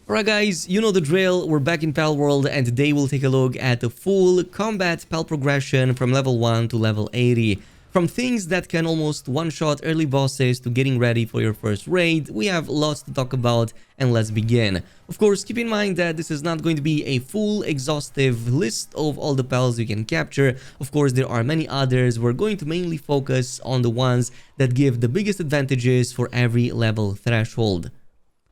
Alright guys, you know the drill, we're back in Palworld and today we'll take a look at the full combat Pal progression from level 1 to level 80. From things that can almost one-shot early bosses to getting ready for your first raid, we have lots to talk about and let's begin. Of course, keep in mind that this is not going to be a full exhaustive list of all the Pals you can capture. Of course, there are many others. We're going to mainly focus on the ones that give the biggest advantages for every level threshold.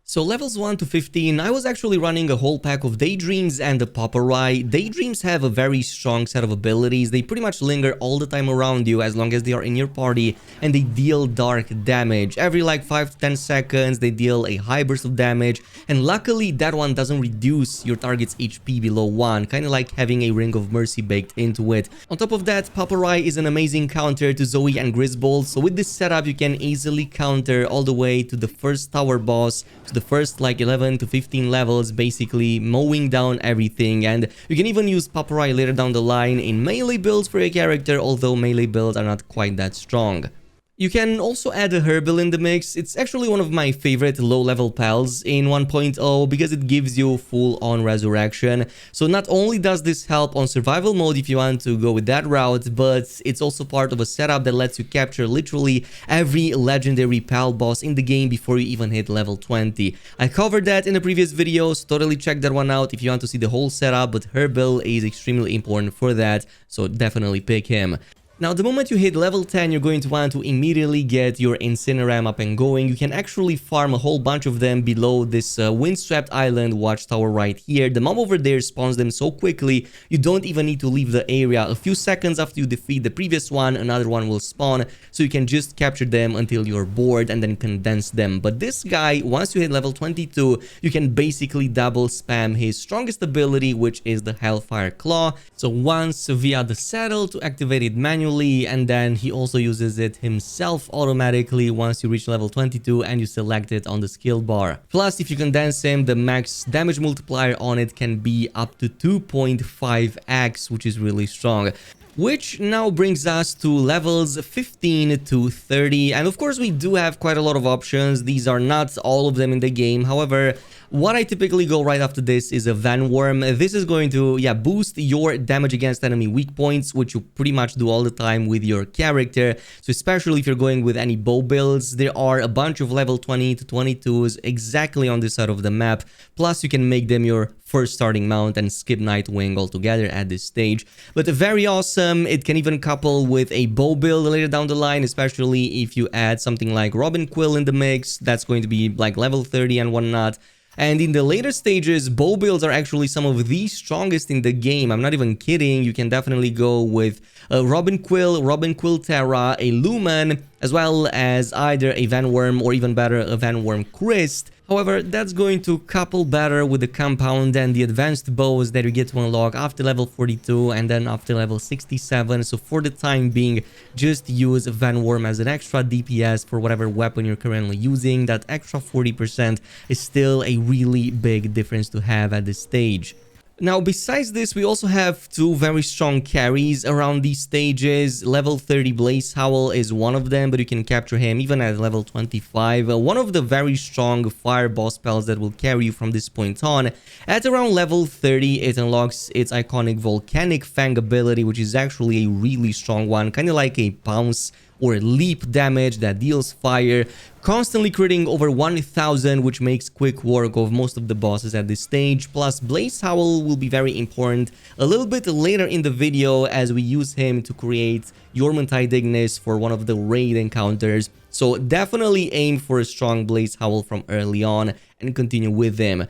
So levels 1 to 15, I was actually running a whole pack of Daydreams and the Palworld. Daydreams have a very strong set of abilities. They pretty much linger all the time around you as long as they are in your party, and they deal dark damage. Every like 5 to 10 seconds, they deal a high burst of damage, and luckily that one doesn't reduce your target's HP below 1, kind of like having a Ring of Mercy baked into it. On top of that, Palworld is an amazing counter to Zoe and Grisbold, so with this setup you can easily counter all the way to the first tower boss, to the first like 11 to 15 levels, basically mowing down everything. And you can even use Palworld later down the line in melee builds for your character, although melee builds are not quite that strong. You can also add a Herbal in the mix. It's actually one of my favorite low-level pals in 1.0 because it gives you full-on resurrection. So not only does this help on survival mode if you want to go with that route, but it's also part of a setup that lets you capture literally every legendary pal boss in the game before you even hit level 20. I covered that in the previous videos, totally check that one out if you want to see the whole setup, but Herbal is extremely important for that, so definitely pick him. Now, the moment you hit level 10, you're going to want to immediately get your Incineram up and going. You can actually farm a whole bunch of them below this windswept island watchtower right here. The mob over there spawns them so quickly, you don't even need to leave the area. A few seconds after you defeat the previous one, another one will spawn, so you can just capture them until you're bored and then condense them. But this guy, once you hit level 22, you can basically double spam his strongest ability, which is the Hellfire Claw. So once via the saddle to activate it manually, and then he also uses it himself automatically once you reach level 22 and you select it on the skill bar. Plus, if you condense him, the max damage multiplier on it can be up to 2.5x, which is really strong. Which now brings us to levels 15 to 30, and of course we do have quite a lot of options. These are not all of them in the game. However, what I typically go right after this is a Van Worm. This is going to boost your damage against enemy weak points, which you pretty much do all the time with your character. So especially if you're going with any bow builds, there are a bunch of level 20 to 22s exactly on this side of the map. Plus you can make them your first starting mount and skip Nightwing altogether at this stage. But very awesome. It can even couple with a bow build later down the line, especially if you add something like Robin Quill in the mix. That's going to be like level 30 and whatnot. And in the later stages, bow builds are actually some of the strongest in the game. I'm not even kidding. You can definitely go with Robin Quill Terra, a Lumen, as well as either a Van Worm or even better, a Van Worm Christ. However, that's going to couple better with the compound and the advanced bows that you get to unlock after level 42 and then after level 67. So for the time being, just use Van Worm as an extra DPS for whatever weapon you're currently using. That extra 40% is still a really big difference to have at this stage. Now, besides this, we also have two very strong carries around these stages. Level 30 Blaze Howl is one of them, but you can capture him even at level 25. One of the very strong fire boss spells that will carry you from this point on. At around level 30, it unlocks its iconic Volcanic Fang ability, which is actually a really strong one, kind of like a Pounce or leap damage that deals fire, constantly critting over 1000, which makes quick work of most of the bosses at this stage. Plus, Blaze Howl will be very important a little bit later in the video as we use him to create Jormungandr Dignis for one of the raid encounters. So definitely aim for a strong Blaze Howl from early on and continue with him.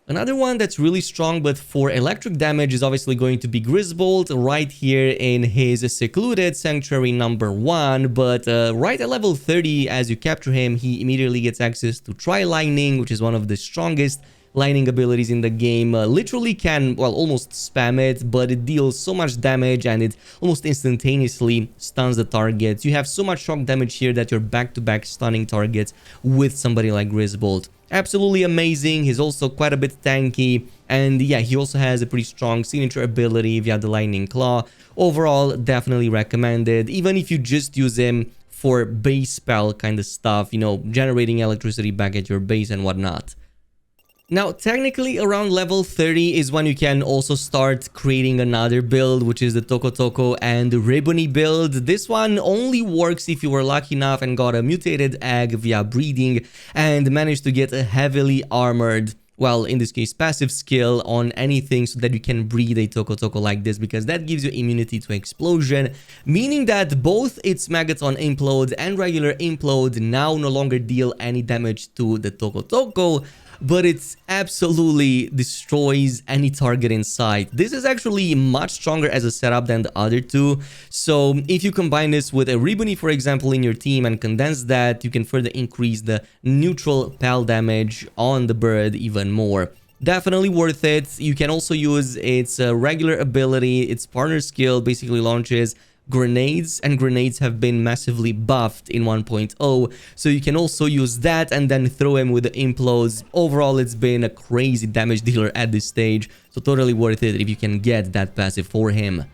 Another one that's really strong but for electric damage is obviously going to be Grisbold right here in his secluded sanctuary number 1. But right at level 30, as you capture him, he immediately gets access to Tri-Lightning, which is one of the strongest lightning abilities in the game. Literally can, well, almost spam it, but it deals so much damage and it almost instantaneously stuns the targets. You have so much shock damage here that you're back-to-back stunning targets with somebody like Grisbold. Absolutely amazing. He's also quite a bit tanky, and yeah, he also has a pretty strong signature ability via the Lightning Claw. Overall, definitely recommended, even if you just use him for base spell kind of stuff, you know, generating electricity back at your base and whatnot. Now, technically, around level 30 is when you can also start creating another build, which is the Toko Toko and Ribbony build. This one only works if you were lucky enough and got a mutated egg via breeding and managed to get a heavily armored, well, in this case, passive skill on anything so that you can breed a Toko Toko like this, because that gives you immunity to explosion, meaning that both its Megaton Implode and regular Implode now no longer deal any damage to the Toko Toko, but it absolutely destroys any target in sight. This is actually much stronger as a setup than the other two. So if you combine this with a Ribbony, for example, in your team and condense that, you can further increase the neutral PAL damage on the bird even more. Definitely worth it. You can also use its regular ability, its partner skill basically launches grenades, and grenades have been massively buffed in 1.0, so you can also use that and then throw him with the implodes. Overall, it's been a crazy damage dealer at this stage, so totally worth it if you can get that passive for him.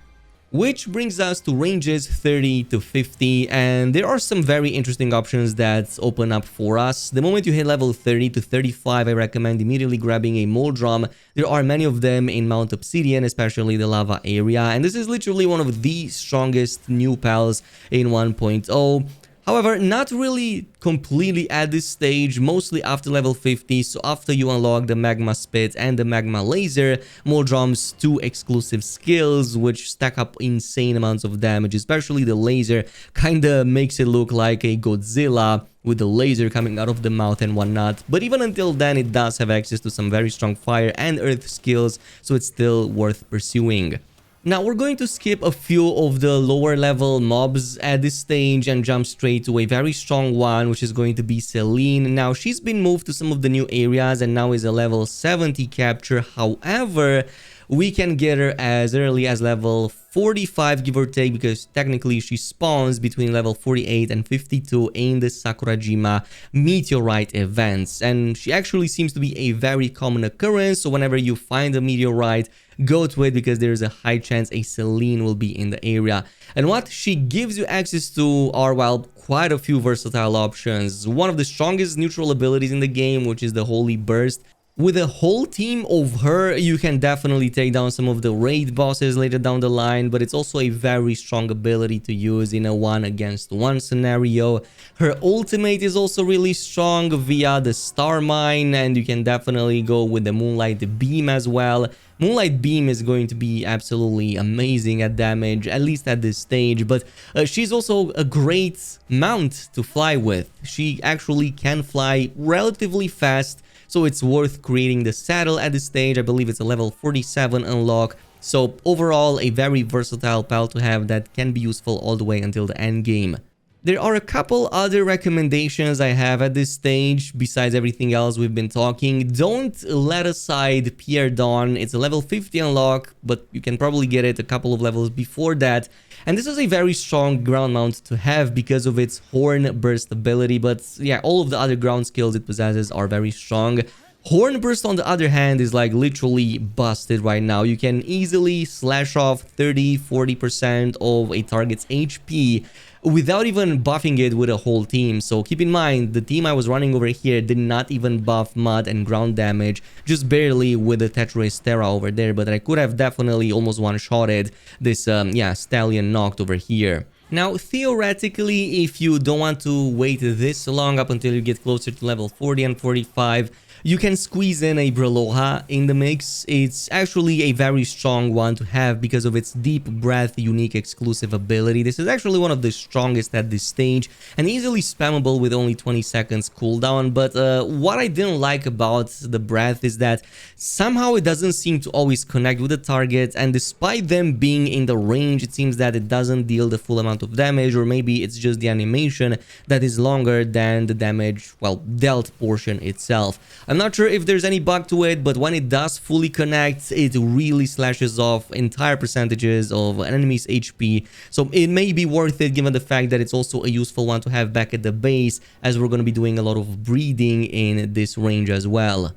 Which brings us to ranges 30 to 50, and there are some very interesting options that open up for us. The moment you hit level 30 to 35, I recommend immediately grabbing a Mole Drum. There are many of them in Mount Obsidian, especially the lava area, and this is literally one of the strongest new pals in 1.0. However, not really completely at this stage, mostly after level 50, so after you unlock the Magma Spit and the Magma Laser, Mole Drum's two exclusive skills, which stack up insane amounts of damage, especially the laser, kinda makes it look like a Godzilla with the laser coming out of the mouth and whatnot. But even until then, it does have access to some very strong fire and earth skills, so it's still worth pursuing. Now, we're going to skip a few of the lower level mobs at this stage and jump straight to a very strong one, which is going to be Celine. Now, she's been moved to some of the new areas and now is a level 70 capture. However, we can get her as early as level 45, give or take, because technically she spawns between level 48 and 52 in the Sakurajima meteorite events. And she actually seems to be a very common occurrence, so whenever you find a meteorite, go to it, because there's a high chance a Celine will be in the area. And what she gives you access to are, well, quite a few versatile options. One of the strongest neutral abilities in the game, which is the Holy Burst. With a whole team of her, you can definitely take down some of the raid bosses later down the line, but it's also a very strong ability to use in a 1-against-1 scenario. Her ultimate is also really strong via the Star Mine, and you can definitely go with the Moonlight Beam as well. Moonlight Beam is going to be absolutely amazing at damage, at least at this stage, but she's also a great mount to fly with. She actually can fly relatively fast, so it's worth creating the saddle at this stage. I believe it's a level 47 unlock. So overall, a very versatile pal to have that can be useful all the way until the end game. There are a couple other recommendations I have at this stage, besides everything else we've been talking. Don't let aside Pierre Dawn. It's a level 50 unlock, but you can probably get it a couple of levels before that. And this is a very strong ground mount to have because of its Horn Burst ability, but yeah, all of the other ground skills it possesses are very strong. Horn Burst, on the other hand, is like literally busted right now. You can easily slash off 30-40% of a target's HP without even buffing it with a whole team. So keep in mind, the team I was running over here did not even buff mud and ground damage, just barely with the Tetrastera over there, but I could have definitely almost one-shotted this Stallion Noct over here. Now, theoretically, if you don't want to wait this long up until you get closer to level 40 and 45, you can squeeze in a Breloha in the mix. It's actually a very strong one to have because of its Deep Breath unique exclusive ability. This is actually one of the strongest at this stage and easily spammable with only 20 seconds cooldown. But what I didn't like about the Breath is that somehow it doesn't seem to always connect with the target, and despite them being in the range, it seems that it doesn't deal the full amount of damage, or maybe it's just the animation that is longer than the damage, well, dealt portion itself. I'm not sure if there's any bug to it, but when it does fully connect, it really slashes off entire percentages of an enemy's HP. So it may be worth it given the fact that it's also a useful one to have back at the base, as we're going to be doing a lot of breeding in this range as well.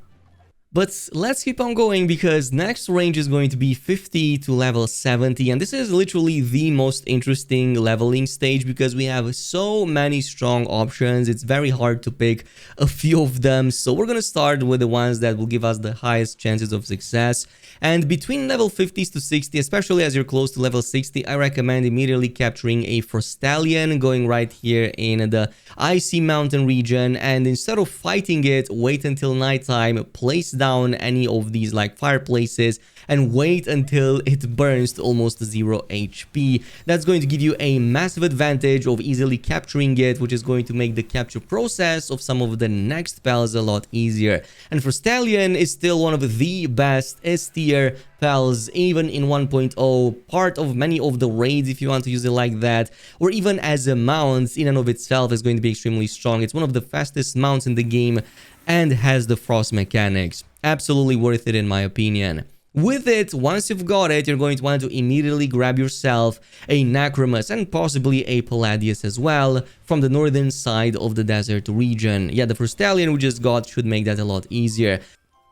But let's keep on going because next range is going to be 50 to level 70, and this is literally the most interesting leveling stage because we have so many strong options. It's very hard to pick a few of them, so we're gonna start with the ones that will give us the highest chances of success. And between level 50s to 60, especially as you're close to level 60, I recommend immediately capturing a Frostallion, going right here in the Icy Mountain region, and instead of fighting it, wait until nighttime, place down any of these like fireplaces and wait until it burns to almost 0 HP. That's going to give you a massive advantage of easily capturing it, which is going to make the capture process of some of the next spells a lot easier. And Frostallion is still one of the best S-tier spells, even in 1.0, part of many of the raids if you want to use it like that, or even as a mount in and of itself is going to be extremely strong. It's one of the fastest mounts in the game and has the frost mechanics. Absolutely worth it in my opinion. With it, once you've got it, you're going to want to immediately grab yourself a Necromus and possibly a Palladius as well from the northern side of the desert region. Yeah, the Frostallion we just got should make that a lot easier.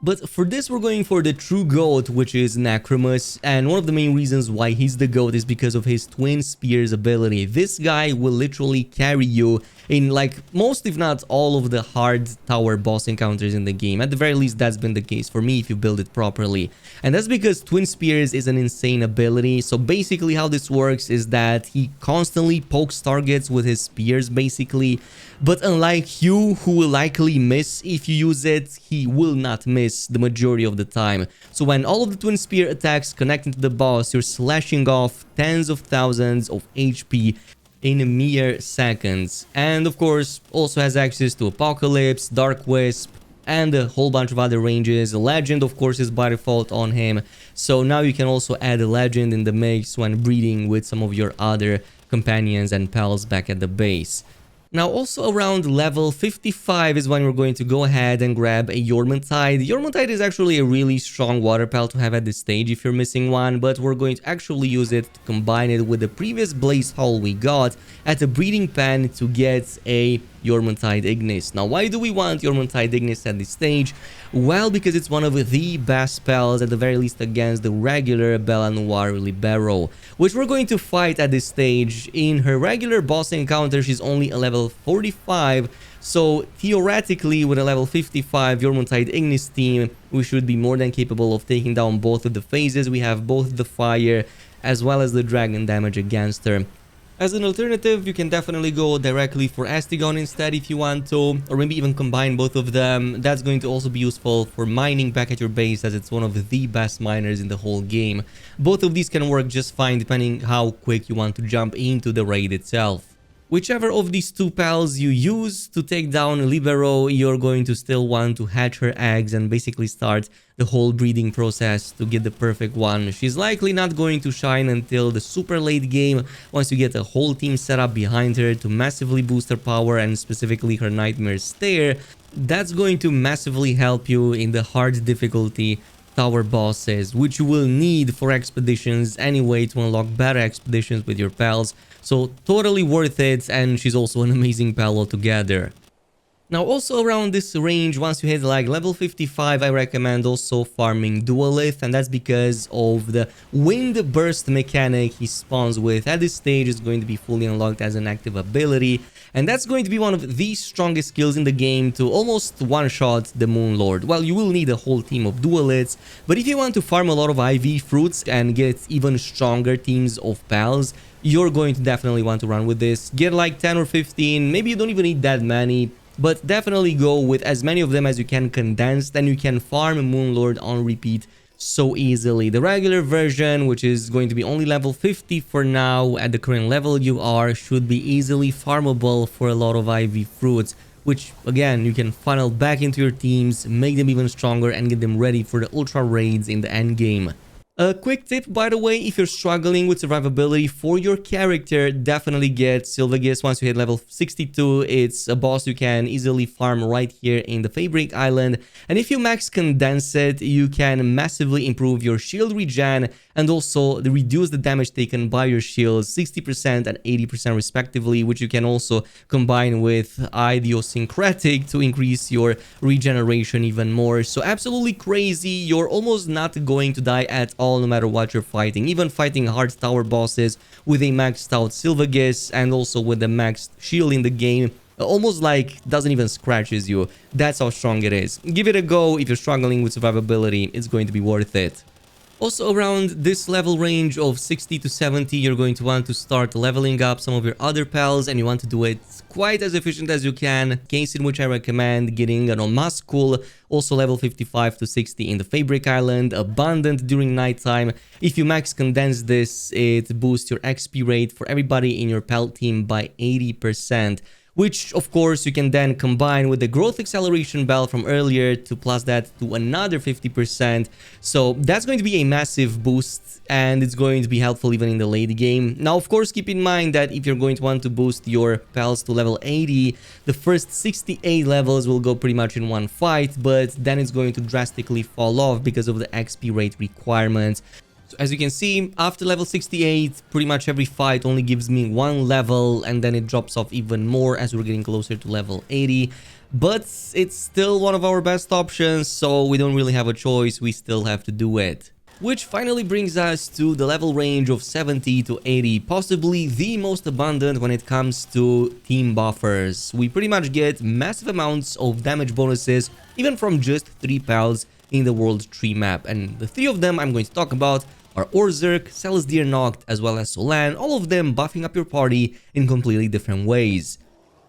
But for this, we're going for the true GOAT, which is Necromus, and one of the main reasons why he's the GOAT is because of his Twin Spears ability. This guy will literally carry you in like most if not all of the hard tower boss encounters in the game. At the very least, that's been the case for me if you build it properly. And that's because Twin Spears is an insane ability. So basically how this works is that he constantly pokes targets with his spears basically. But unlike you, who will likely miss if you use it, he will not miss the majority of the time. So when all of the Twin Spear attacks connect into the boss, you're slashing off tens of thousands of HP in mere seconds. And of course, also has access to Apocalypse, Dark Wisp, and a whole bunch of other ranges. Legend, of course, is by default on him. So now you can also add a Legend in the mix when breeding with some of your other companions and pals back at the base. Now, also around level 55 is when we're going to go ahead and grab a Jormuntide. Jormuntide is actually a really strong water pal to have at this stage if you're missing one, but we're going to actually use it to combine it with the previous Blaze Hull we got at the breeding pen to get a Jormuntide Ignis. Now, why do we want Jormuntide Ignis at this stage? Well, because it's one of the best spells, at the very least against the regular Bella Noire Libero, which we're going to fight at this stage. In her regular boss encounter, she's only a level 45, so theoretically with a level 55 Jormuntide Ignis team, we should be more than capable of taking down both of the phases. We have both the fire as well as the dragon damage against her. As an alternative, you can definitely go directly for Astigon instead if you want to, or maybe even combine both of them. That's going to also be useful for mining back at your base, as it's one of the best miners in the whole game. Both of these can work just fine depending how quick you want to jump into the raid itself. Whichever of these two pals you use to take down Libero, you're going to still want to hatch her eggs and basically start the whole breeding process to get the perfect one. She's likely not going to shine until the super late game, once you get a whole team set up behind her to massively boost her power and specifically her Nightmare Stare. That's going to massively help you in the hard difficulty tower bosses, which you will need for expeditions anyway to unlock better expeditions with your pals. So totally worth it, and she's also an amazing pal altogether. Now, also around this range, once you hit like level 55, I recommend also farming Duelith, and that's because of the wind burst mechanic he spawns with. At this stage, it's going to be fully unlocked as an active ability, and that's going to be one of the strongest skills in the game to almost one-shot the Moon Lord. Well, you will need a whole team of Dueliths, but if you want to farm a lot of IV fruits and get even stronger teams of pals, you're going to definitely want to run with this. Get like 10 or 15, maybe you don't even need that many, but definitely go with as many of them as you can condensed, and you can farm Moonlord on repeat so easily. The regular version, which is going to be only level 50 for now at the current level you are, should be easily farmable for a lot of IV fruits, which again you can funnel back into your teams, make them even stronger, and get them ready for the ultra raids in the end game. A quick tip, by the way, if you're struggling with survivability for your character, definitely get Sylvagus. Once you hit level 62, it's a boss you can easily farm right here in the Fabric Island. And if you max Condense it, you can massively improve your shield regen and also reduce the damage taken by your shields 60% and 80% respectively, which you can also combine with Idiosyncratic to increase your regeneration even more. So absolutely crazy. You're almost not going to die at all no matter what you're fighting. Even fighting hard tower bosses with a maxed out Sylvagus and also with the maxed shield in the game, almost like doesn't even scratches you. That's how strong it is. Give it a go. If you're struggling with survivability, it's going to be worth it. Also, around this level range of 60 to 70, you're going to want to start leveling up some of your other pals, and you want to do it quite as efficient as you can. Case in which I recommend getting an Omascul, also level 55 to 60 in the Fabric Island, abundant during nighttime. If you max condense this, it boosts your XP rate for everybody in your pal team by 80%. Which, of course, you can then combine with the growth acceleration bell from earlier to plus that to another 50%. So that's going to be a massive boost, and it's going to be helpful even in the late game. Now, of course, keep in mind that if you're going to want to boost your pals to level 80, the first 68 levels will go pretty much in one fight, but then it's going to drastically fall off because of the XP rate requirements. As you can see, after level 68, pretty much every fight only gives me one level, and then it drops off even more as we're getting closer to level 80. But it's still one of our best options, so we don't really have a choice, we still have to do it. Which finally brings us to the level range of 70 to 80, possibly the most abundant when it comes to team buffers. We pretty much get massive amounts of damage bonuses, even from just 3 pals in the World Tree map, and the 3 of them I'm going to talk about are Orzhirk, Celestir Noct, as well as Solan, all of them buffing up your party in completely different ways.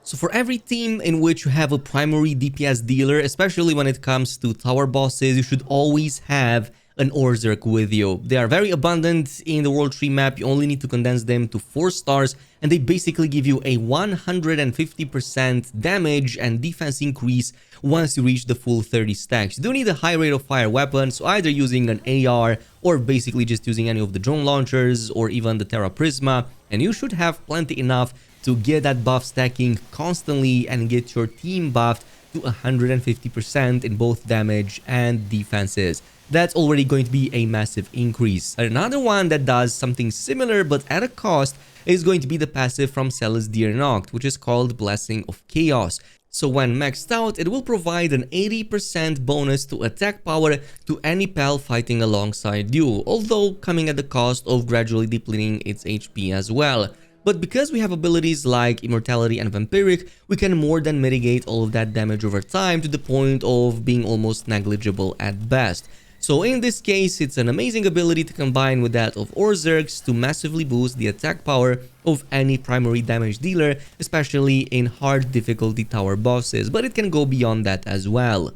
So for every team in which you have a primary DPS dealer, especially when it comes to tower bosses, you should always have an Orzhirk with you. They are very abundant in the World Tree map. You only need to condense them to 4 stars, and they basically give you a 150% damage and defense increase once you reach the full 30 stacks. You don't need a high rate of fire weapon, so either using an AR or basically just using any of the drone launchers or even the Terra Prisma, and you should have plenty enough to get that buff stacking constantly and get your team buffed to 150% in both damage and defenses. That's already going to be a massive increase. Another one that does something similar but at a cost is going to be the passive from Celestir Noct, which is called Blessing of Chaos. So when maxed out, it will provide an 80% bonus to attack power to any pal fighting alongside you, although coming at the cost of gradually depleting its HP as well. But because we have abilities like Immortality and Vampiric, we can more than mitigate all of that damage over time to the point of being almost negligible at best. So in this case, it's an amazing ability to combine with that of Orzhirk's to massively boost the attack power of any primary damage dealer, especially in hard difficulty tower bosses, but it can go beyond that as well.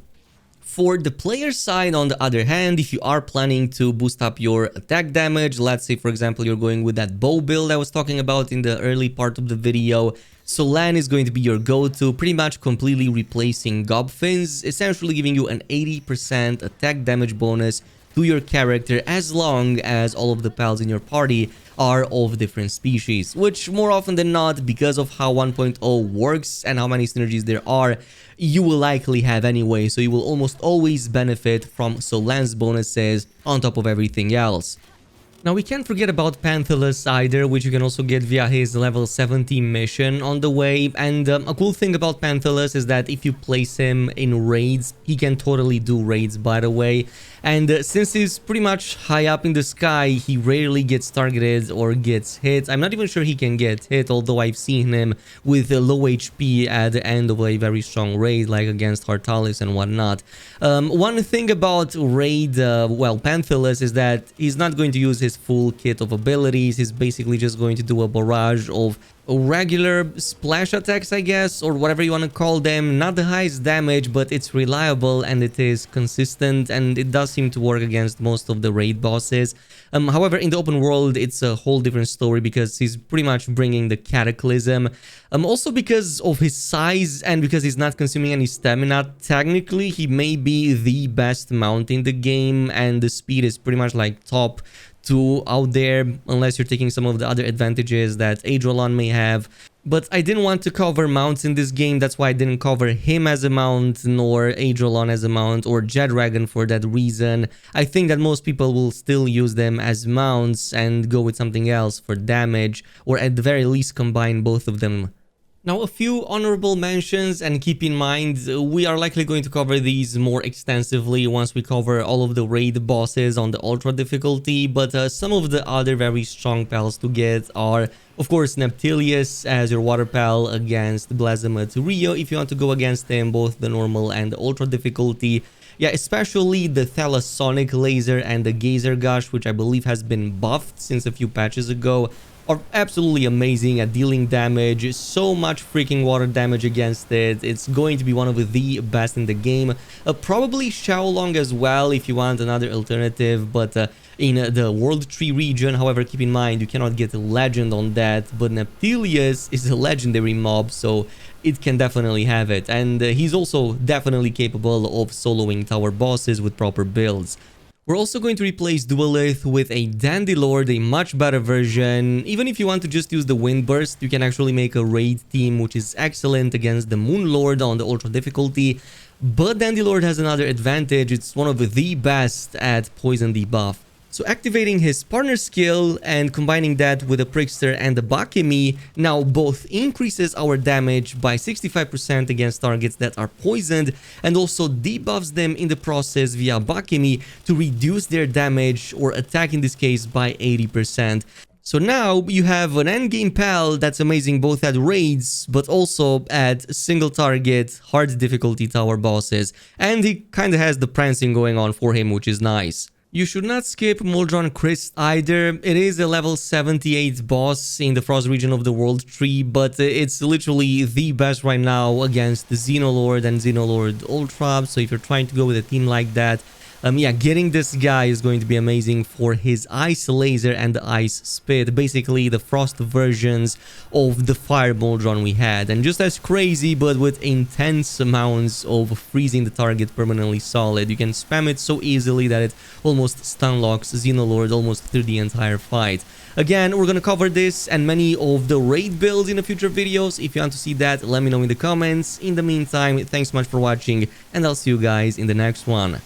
For the player side, on the other hand, if you are planning to boost up your attack damage, let's say for example you're going with that bow build I was talking about in the early part of the video, Solan is going to be your go-to, pretty much completely replacing Gobfins, essentially giving you an 80% attack damage bonus to your character as long as all of the pals in your party are of different species, which more often than not, because of how 1.0 works and how many synergies there are, you will likely have anyway, so you will almost always benefit from Solan's bonuses on top of everything else. Now we can't forget about Panthelus either, which you can also get via his level 70 mission on the way, and a cool thing about Panthelus is that if you place him in raids, he can totally do raids by the way, and since he's pretty much high up in the sky, he rarely gets targeted or gets hit. I'm not even sure he can get hit, although I've seen him with low HP at the end of a very strong raid like against Hartalis and whatnot. One thing about raid, Panthelus is that he's not going to use his full kit of abilities. He's basically just going to do a barrage of regular splash attacks, I guess, or whatever you want to call them. Not the highest damage, but it's reliable and it is consistent, and it does seem to work against most of the raid bosses. However, in the open world, it's a whole different story because he's pretty much bringing the Cataclysm. Also because of his size and because he's not consuming any stamina, technically he may be the best mount in the game, and the speed is pretty much like top 2 out there, unless you're taking some of the other advantages that Adrolon may have. But I didn't want to cover mounts in this game, that's why I didn't cover him as a mount, nor Adrolon as a mount, or Jedragon for that reason. I think that most people will still use them as mounts and go with something else for damage, or at the very least combine both of them. Now, a few honorable mentions, and keep in mind, we are likely going to cover these more extensively once we cover all of the raid bosses on the ultra difficulty, but some of the other very strong pals to get are, of course, Neptilius as your water pal against Blazimuth Rio if you want to go against him, both the normal and the ultra difficulty. Yeah, especially the Thalassonic Laser and the Geyser Gush, which I believe has been buffed since a few patches ago, are absolutely amazing at dealing damage. So much freaking water damage against it. It's going to be one of the best in the game. Probably Xiaolong as well if you want another alternative, but in the World Tree region. However, keep in mind you cannot get a legend on that, but Neptilius is a legendary mob, so it can definitely have it, and he's also definitely capable of soloing tower bosses with proper builds. We're also going to replace Duelith with a Dandylord, a much better version. Even if you want to just use the Wind Burst, you can actually make a raid team which is excellent against the Moonlord on the ultra difficulty. But Dandylord has another advantage, it's one of the best at poison debuff. So activating his partner skill and combining that with a Prickster and the Bakemi now both increases our damage by 65% against targets that are poisoned, and also debuffs them in the process via Bakemi to reduce their damage or attack in this case by 80%. So now you have an endgame pal that's amazing both at raids but also at single target hard difficulty tower bosses, and he kinda has the prancing going on for him, which is nice. You should not skip Muldron Christ either. It is a level 78 boss in the Frost region of the World Tree, but it's literally the best right now against the Xenolord and Xenolord Ultra. So if you're trying to go with a team like that, yeah, getting this guy is going to be amazing for his Ice Laser and the Ice Spit, basically the Frost versions of the Fire Muldron we had, and just as crazy but with intense amounts of freezing the target permanently solid. You can spam it so easily that it almost stun locks Xenolord almost through the entire fight. Again, we're gonna cover this and many of the raid builds in the future videos. If you want to see that, let me know in the comments. In the meantime, thanks so much for watching, and I'll see you guys in the next one.